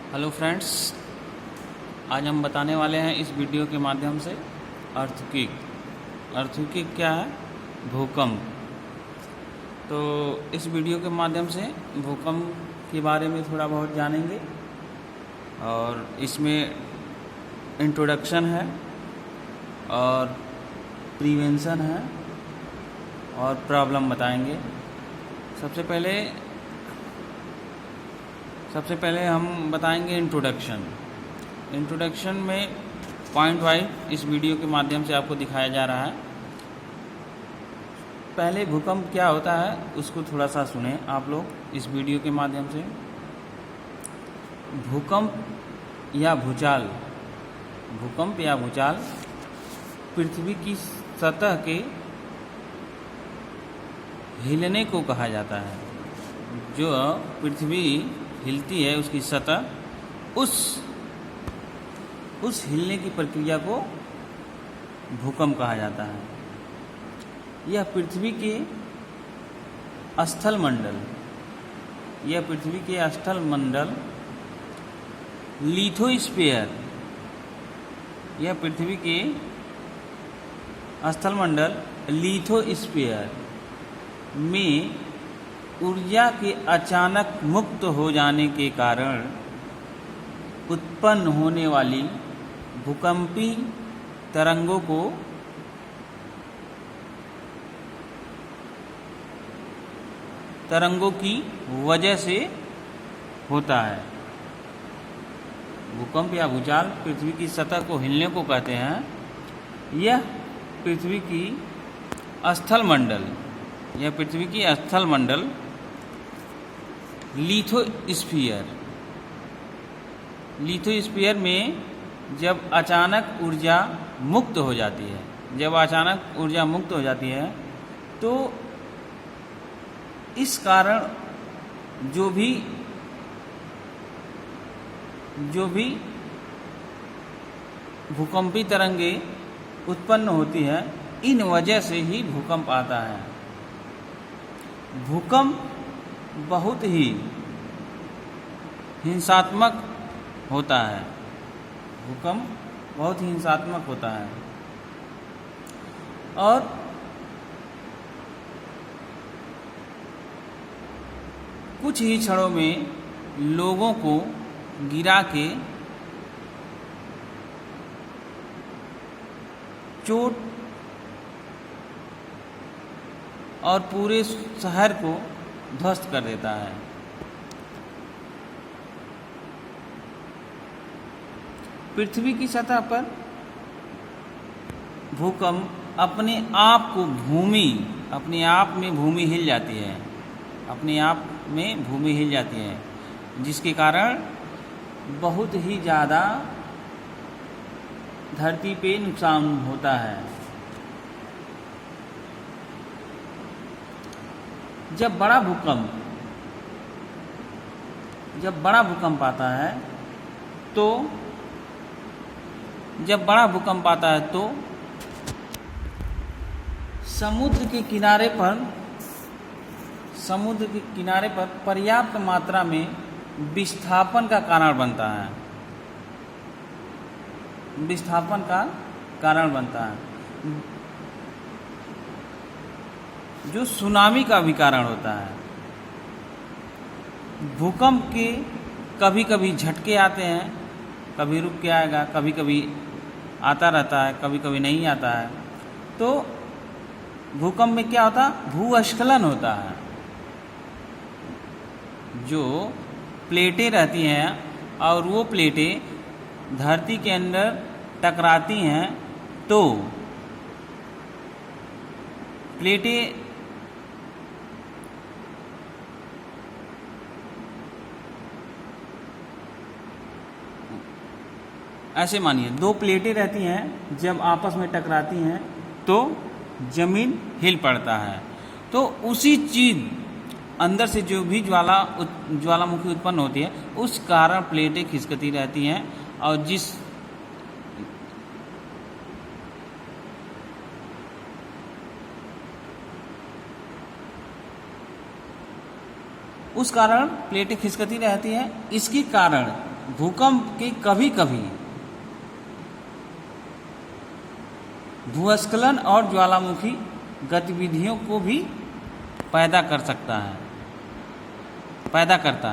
Hello friends, आज हम बताने वाले हैं इस वीडियो के माध्यम से अर्थक्वेक। अर्थक्वेक क्या है? भूकंप। तो इस वीडियो के माध्यम से भूकंप के बारे में थोड़ा बहुत जानेंगे और इसमें इंट्रोडक्शन है और प्रिवेंशन है और प्रॉब्लम बताएंगे। सबसे पहले हम बताएंगे इंट्रोडक्शन में पॉइंट वाइज इस वीडियो के माध्यम से आपको दिखाया जा रहा है। पहले भूकंप क्या होता है उसको थोड़ा सा सुने आप लोग इस वीडियो के माध्यम से। भूकंप या भूचाल पृथ्वी की सतह के हिलने को कहा जाता है। जो पृथ्वी हिलती है उसकी सतह, उस हिलने की प्रक्रिया को भूकंप कहा जाता है। यह पृथ्वी के स्थल मंडल लिथोस्फीयर में ऊर्जा के अचानक मुक्त हो जाने के कारण उत्पन्न होने वाली भूकंपी तरंगों की वजह से होता है। भूकंप या भूचाल पृथ्वी की सतह को हिलने को कहते हैं। यह पृथ्वी की स्थल मंडल लिथोस्फीयर में जब अचानक ऊर्जा मुक्त हो जाती है तो इस कारण जो भी भूकंपी तरंगे उत्पन्न होती है, इन वजह से ही भूकंप आता है। भूकंप बहुत ही हिंसात्मक होता है। और कुछ ही क्षणों में लोगों को गिरा के चोट और पूरे शहर को ध्वस्त कर देता है। पृथ्वी की सतह पर भूकंप अपने आप में भूमि हिल जाती है, जिसके कारण बहुत ही ज़्यादा धरती पे नुकसान होता है। जब बड़ा भूकंप आता है तो समुद्र के किनारे पर पर्याप्त मात्रा में विस्थापन का कारण बनता है, जो सुनामी का भी कारण होता है। भूकंप के कभी कभी झटके आते हैं, कभी रुक के आएगा, कभी कभी आता रहता है, कभी कभी नहीं आता है। तो भूकंप में क्या होता है? भूस्खलन होता है। जो प्लेटें रहती हैं और वो प्लेटें धरती के अंदर टकराती हैं तो प्लेटें ऐसे मानिए, दो प्लेटें रहती हैं, जब आपस में टकराती हैं तो जमीन हिल पड़ता है। तो उसी चीज़ अंदर से जो भी ज्वालामुखी उत्पन्न होती है, उस कारण प्लेटें खिसकती रहती हैं और उस कारण प्लेटें खिसकती रहती हैं। इसके कारण भूकंप के कभी कभी भूस्खलन और ज्वालामुखी गतिविधियों को भी पैदा करता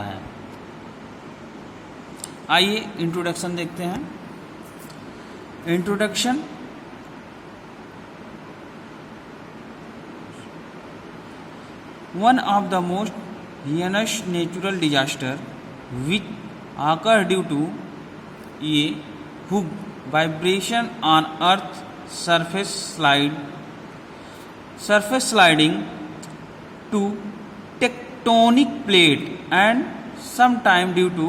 है। आइए इंट्रोडक्शन देखते हैं। Introduction. One of the most heinous natural disaster which occur due to a hug vibration on Earth surface sliding to tectonic plate and sometime due to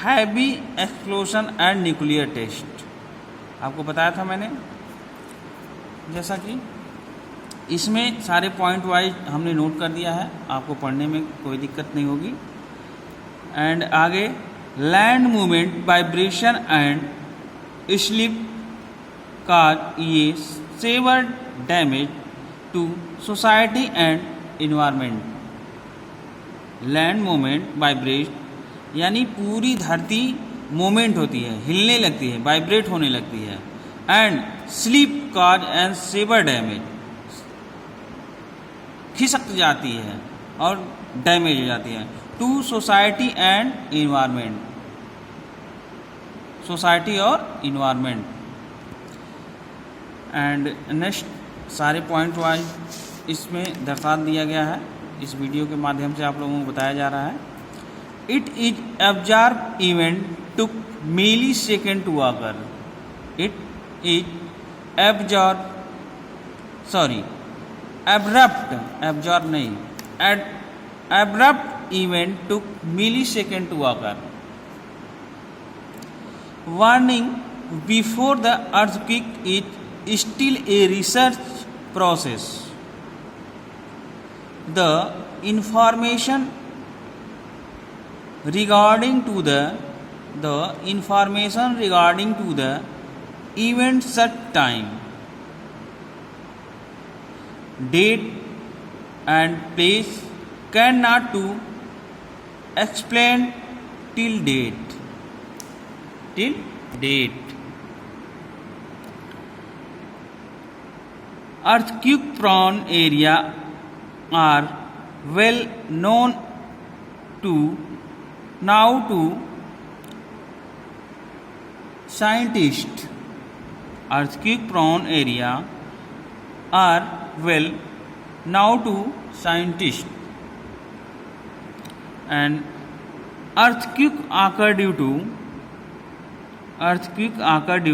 heavy explosion and nuclear test। आपको बताया था मैंने, जैसा कि इसमें सारे point wise हमने note कर दिया है, आपको पढ़ने में कोई दिक्कत नहीं होगी। एंड आगे land movement, vibration and slip cause ये severe damage to society and environment. Land movement, vibrate यानी पूरी धरती मूवमेंट होती है, हिलने लगती है, वाइब्रेट होने लगती है। And slip cause and severe damage, खिसक जाती है और डैमेज हो जाती है। To society and environment, society और इन्वायरमेंट। एंड नेक्स्ट सारे पॉइंट वाइज इसमें दर्शा दिया गया है, इस वीडियो के माध्यम से आप लोगों को बताया जा रहा है। It is observe event took millisecond to occur. It is abrupt event took millisecond to occur. Warning before the earthquake is still a research process. The information regarding to the event such time, date and place cannot to explain till date. Earthquake prone area are well known to scientists. Earthquake prone area are well now to scientists. And earthquake occur due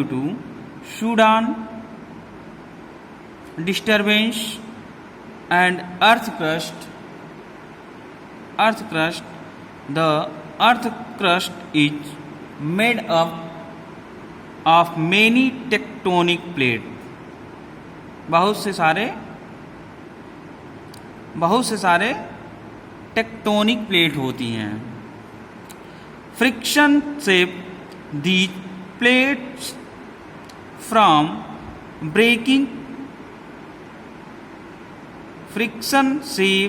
to Sudan disturbance and earth crust. The earth crust is made up of many tectonic plates. बहुत से सारे tectonic plate होती हैं। Friction save these plates from breaking. Friction save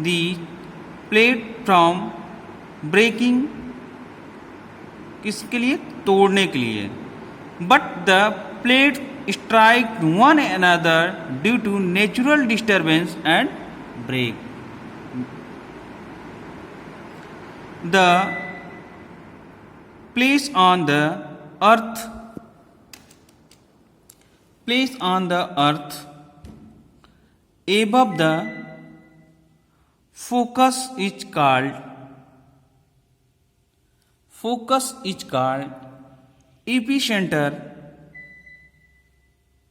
these plate from breaking, किसके लिए? तोड़ने के लिए। But the plate strike one another due to natural disturbance and break. The place on the earth above the focus is called epicenter.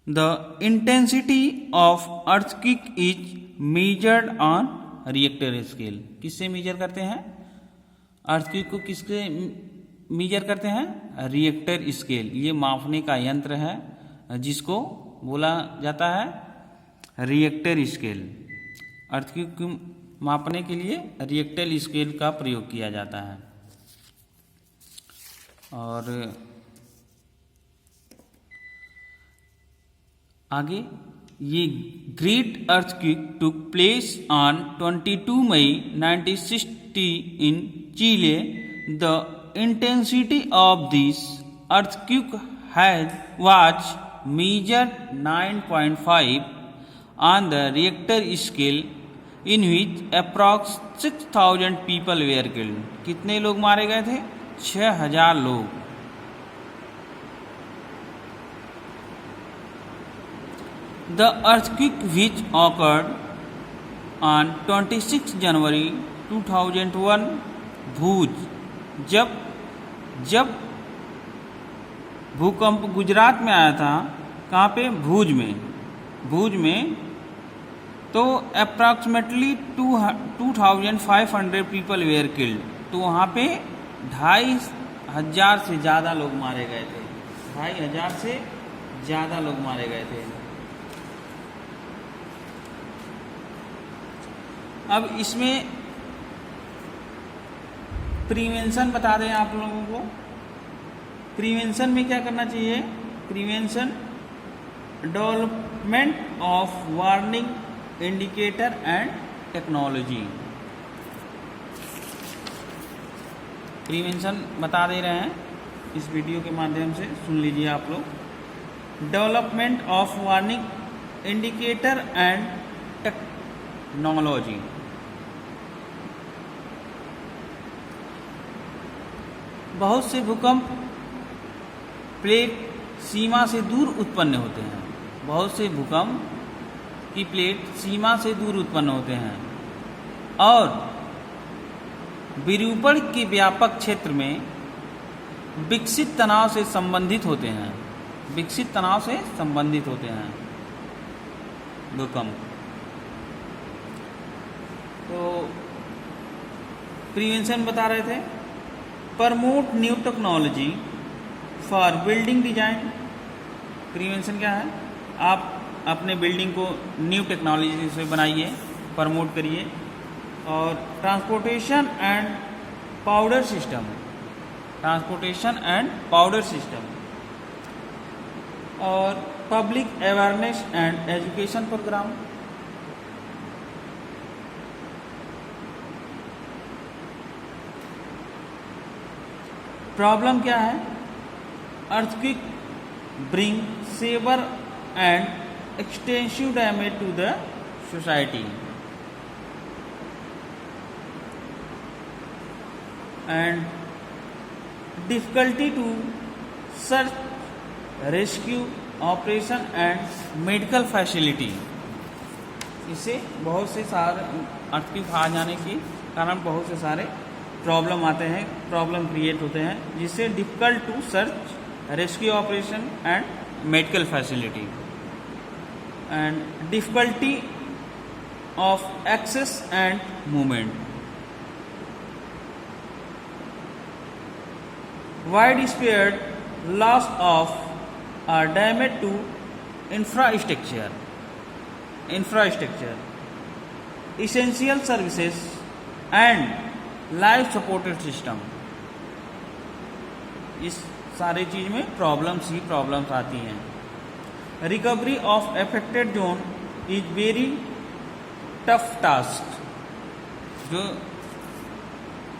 The intensity of earthquake is measured on Richter scale. किससे major करते हैं? Earthquake को किससे major करते हैं? Richter scale. ये मापने का यंत्र है जिसको बोला जाता है रिएक्टर स्केल। अर्थक्वेक को मापने के लिए रिएक्टर स्केल का प्रयोग किया जाता है। और आगे ये great earthquake took place on 22 May 1960 in Chile. The intensity of this earthquake was measured 9.5 on the Richter scale, in which approx 6,000 people were killed. कितने लोग मारे गए थे? 6,000 लोग. The earthquake, which occurred on 26 January 2001, भूज, जब भूकंप गुजरात में आया था, कहाँ पे? भूज में, तो अप्रॉक्सीमेटली 2,500 पीपल वेयर किल्ड. तो वहाँ पे 2,500 से ज़्यादा लोग मारे गए थे. 2,500 से ज़्यादा लोग मारे गए थे. अब इसमें प्रिवेंशन बता दें आप लोगों को. प्रिवेंशन में क्या करना चाहिए? Prevention, development of warning indicator and technology. Prevention बता दे रहे हैं इस वीडियो के माध्यम से, सुन लीजिए आप लोग. Development of warning indicator and technology. बहुत से भूकंप प्लेट सीमा से दूर उत्पन्न होते हैं. बहुत से भूकंप की प्लेट सीमा से दूर उत्पन्न होते हैं और विरूपण के व्यापक क्षेत्र में विकसित तनाव से संबंधित होते हैं. विकसित तनाव से संबंधित होते हैं भूकंप. तो प्रिवेंशन बता रहे थे. Promote new technology for building design. Prevention क्या है? आप अपने बिल्डिंग को न्यू टेक्नोलॉजी से बनाइए, प्रमोट करिए. और transportation and power system. Transportation and power system. और public awareness and education programme. Problem क्या है? Earthquake bring severe and extensive damage to the society and difficulty to search, rescue operation and medical facility. इससे बहुत से सारे earthquake आ जाने के कारण बहुत से सारे प्रॉब्लम आते हैं, प्रॉब्लम क्रिएट होते हैं, जिससे difficult to search, rescue operation and medical facility and difficulty of access and movement. Widespread loss of or damage to infrastructure, essential services and life supported system. इस सारे चीज में problems आती हैं. Recovery of affected zone is very tough task.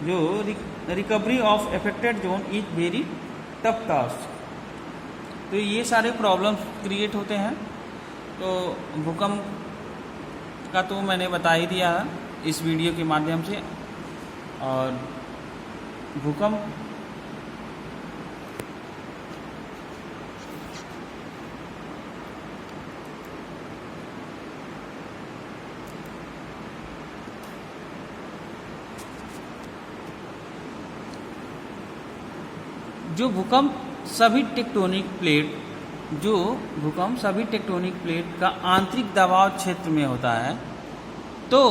जो recovery of affected zone is very tough task. तो ये सारे प्रॉब्लम्स क्रिएट होते हैं. तो भूकंप का तो मैंने बता ही दिया इस वीडियो के माध्यम से. और भूकंप जो भूकंप सभी टेक्टोनिक प्लेट का आंतरिक दबाव क्षेत्र में होता है. तो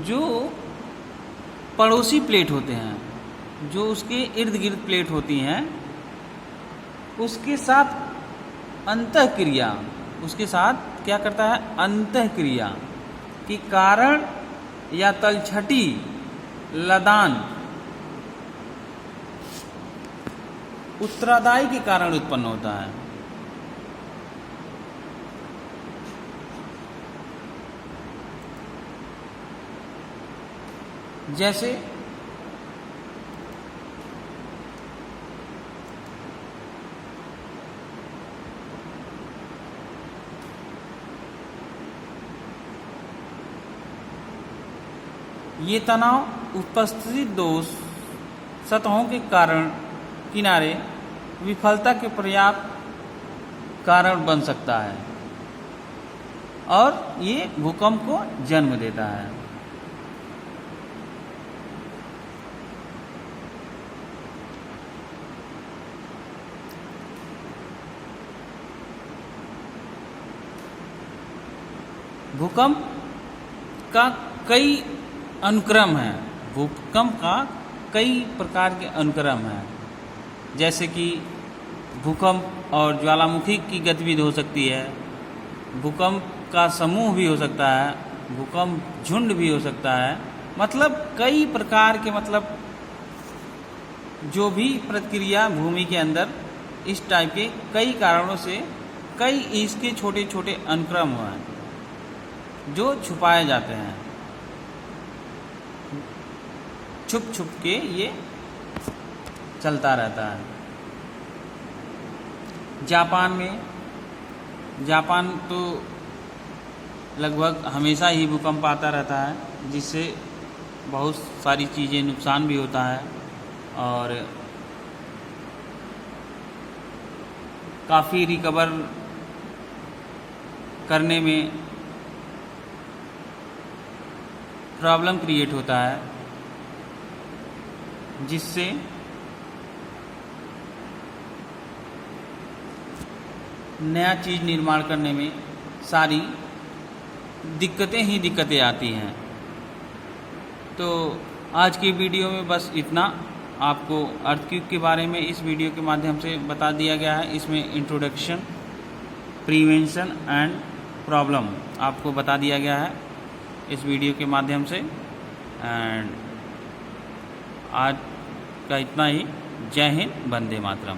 जो पड़ोसी प्लेट होते हैं, जो उसके इर्द गिर्द प्लेट होती हैं, उसके साथ अंतःक्रिया, उसके साथ क्या करता है? अंतःक्रिया के कारण या तलछटी लदान उत्तरादायी के कारण उत्पन्न होता है. जैसे ये तनाव उपस्थित दोष सतहों के कारण किनारे विफलता के पर्याप्त कारण बन सकता है और ये भूकंप को जन्म देता है। भूकंप का कई अनुक्रम हैं। भूकंप का कई प्रकार के अनुक्रम हैं, जैसे कि भूकंप और ज्वालामुखी की गतिविधि हो सकती है, भूकंप का समूह भी हो सकता है, भूकंप झुंड भी हो सकता है। मतलब कई प्रकार के, मतलब जो भी प्रतिक्रिया भूमि के अंदर इस टाइप के कई कारणों से कई इसके छोटे छोटे अनुक्रम हैं जो छुपाए जाते हैं। छुप छुप के ये चलता रहता है। जापान तो लगभग हमेशा ही भूकंप आता रहता है, जिससे बहुत सारी चीज़ें नुकसान भी होता है और काफ़ी रिकवर करने में प्रॉब्लम क्रिएट होता है, जिससे नया चीज़ निर्माण करने में सारी दिक्कतें आती हैं। तो आज की वीडियो में बस इतना। आपको अर्थक्वेक के बारे में इस वीडियो के माध्यम से बता दिया गया है। इसमें इंट्रोडक्शन, प्रिवेंशन एंड प्रॉब्लम आपको बता दिया गया है इस वीडियो के माध्यम से। एंड आज का इतना ही। जय हिंद, वंदे मातरम।